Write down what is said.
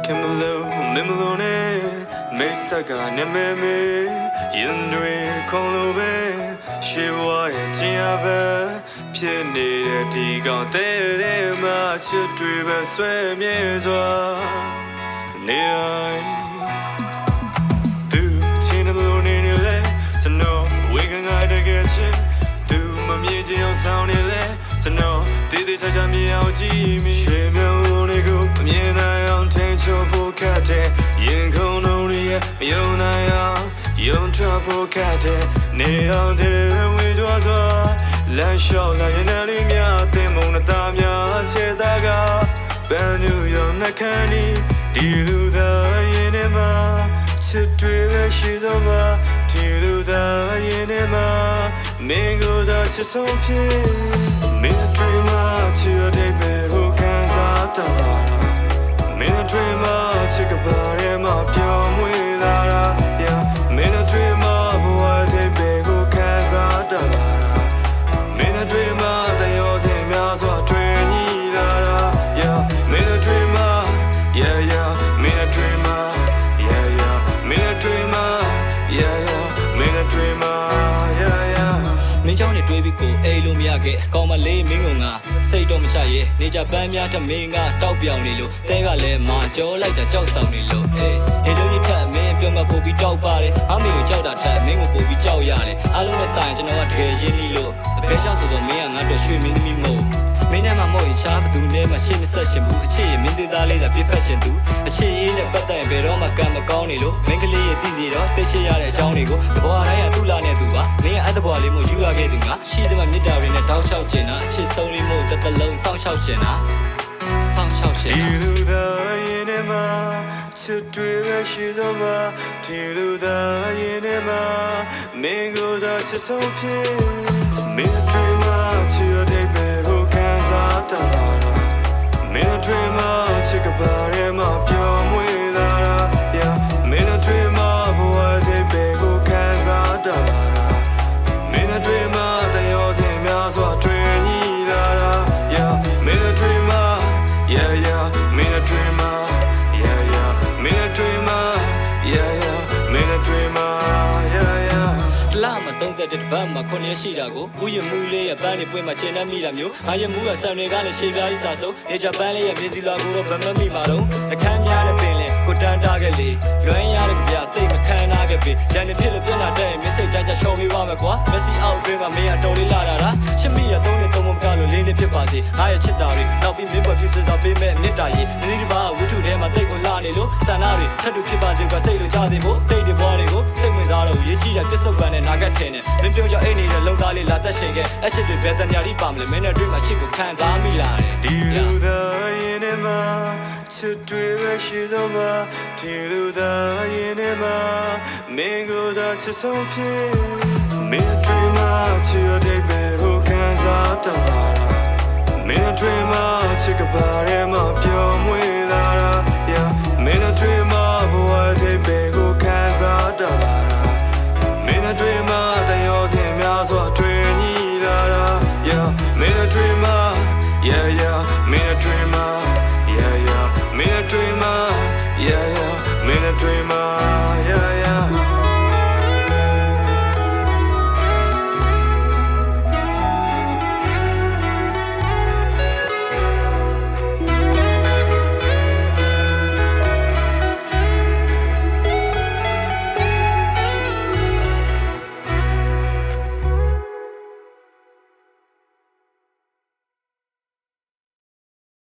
Kimberlo, Mimolone, Mesaga, Nememe, Yundre, Kolobe, Shiwa, Jiabe, Piene, Digan, Terema, Chitriba, Swemezwa, Neai, Do, Chinalone, to know, we can hide to get you, do my music on sound, to know, did it such a meow, Jimmy, Shimmy, go, Miena, take your book at it, Yin Kononia, Yonaya, Yon Trouble Cat, Neo, there with was a Lanshaw, Lionellia, Demonadamia, Chedaga, Banu, Yonakani, Diluda, Yenema, Chitriva, Shizoma, Tiluda, Yenema, Mingo, that's a song. Dreamer, chill, baby, who can't stop. Mina dreamer, chick about him up your way, yeah. Mina dreamer, boy, baby, who can't stop. Mina dreamer, they all say, Miazo, train, yeah. Mina dreamer, yeah. Mina dreamer, yeah. Mina dreamer, yeah. Mina dreamer, yeah. မင်းเจ้าနဲ့တွေ့ပြီးကိုအိမ်လို့မရခဲ့ကောင်းမလေးမင်းကငါစိတ်တော့မချရဲနေကြပန်းများတမင်းကတောက်ပြောင်နေလို့တဲကလည်းမာကြောလိုက်တာကြောက်ဆောင်နေလို့အေးနေလို့ဒီထက်မင်းပြောမပို့ပြီးတောက်ပါတယ်အမေကိုကြောက်တာထက်မင်းကိုပို့ပြီးကြောက်ရတယ်အားလုံးနဲ့ဆိုင်ကျွန်တော်ကတကယ်ရင်းနှီးလို့အဖေရှောက်ဆိုမင်းကငါတို့ရွှေမင်းသမီးမို့မင်းနဲ့မှမဟုတ်ရင်ရှားဘသူနဲ့မှရှင်းမဆက်ရှင်ဘူးအခြေရင်မင်းသေးသားလေးသာပြစ်ဖက်ရှင်သူအခြေရေးနဲ့ပတ်သက်ရင်ဘယ်တော့မှကံမကောင်းနေလို့မင်းကလေးရဲ့တည်စီတော့သိရှိရတဲ့အကြောင်းတွေကိုတဘောတိုင်းကတူလာနေသူပါမင်းရဲ့အတဘောလေးမို့ယူရခဲ့သူကရှိတဲ့မြစ်တာတွေနဲ့တောက်လျှောက်ကျင်တာအချစ်ဆုံးလေးမို့တစ်တလုံးစောင့်ရှောက်ကျင်တာစောင့်ရှောက်ကျင်တာ Tiluda yenema Chitriva shizoma Tiluda yenema Mingo da chisopye Mina dreamer chill baby who can't stop. Mina dreamer chick about him up your way, yeah. Mina dreamer boy baby who can't stop. Mina dreamer they all say Miazo, train, yeah. Mina dreamer, yeah. Mina dreamer, yeah. Mina dreamer, yeah. Mina dreamer, yeah. လာမတုံးတဲ့တပတ်မှာ9ရက်ရှိတာကိုဥယျာဉ်မူလေးရဲ့ပန်းနေပွင့်မှာရှင်းနှမိတာမျိုးငါရမူကဆန်တွေကလည်းရှေ့ပြားလေးစာစုံနေချပန်းလေးရဲ့မြင်းစီလာကိုတော့ဗမမိမှာတော့အခန်းများတဲ့ပင်လေကိုတန်းတားခဲ့လေလွမ်းရတဲ့ကြပြတိတ်မခံနာခဲ့ပြီရန်နေဖြစ်လို့ပြက်လာတဲ့မစ်စိတ်ကြကြရှော်ပေးပါမယ်ကွာမက်ဆီအောက်တွင်းမှာမင်းအတော်လေးလာတာရှစ်မိရ3နှစ်3မကလို့လေးနှစ်ဖြစ်ပါစေငါရဲ့ချစ်တာတွေနောက်ပြီးမင်းပေါ်ဖြစ်စတော့ပေးမဲ့မြစ်တာကြီးမင်းဒီပါဝတ္ထုထဲမှာတိတ်ကိုလာနေလို့ဆန္ဒတွေထပ်တူဖြစ်ပါစေကွာစိတ်လိုကြစေဖို့တိတ်တွေဘောတွေကိုစိတ်ဝင်စားတော့ရေးကြည့်ရပြစ်စုံပန်းနဲ့နာဂတ်ထင်တယ်မင်းပြောကြအိတ်နေတဲ့လုံသားလေးလာသက်ရှင်ခဲ့အချစ်တွေဘယ်တညာတိပါမလဲမင်းနဲ့တွေ့မှချစ်ကိုခံစားမိလာတယ် Tiluda yenema Chitriva shizoma Tiluda yenema Mingo da chisopye Mina dreamer chill baby who can't stop. Mina dreamer chick about him up your way, yeah. Mina dreamer boy baby who can't stop. Mina dreamer they all say Miazo, train, yeah. Mina dreamer, yeah. Mina dreamer.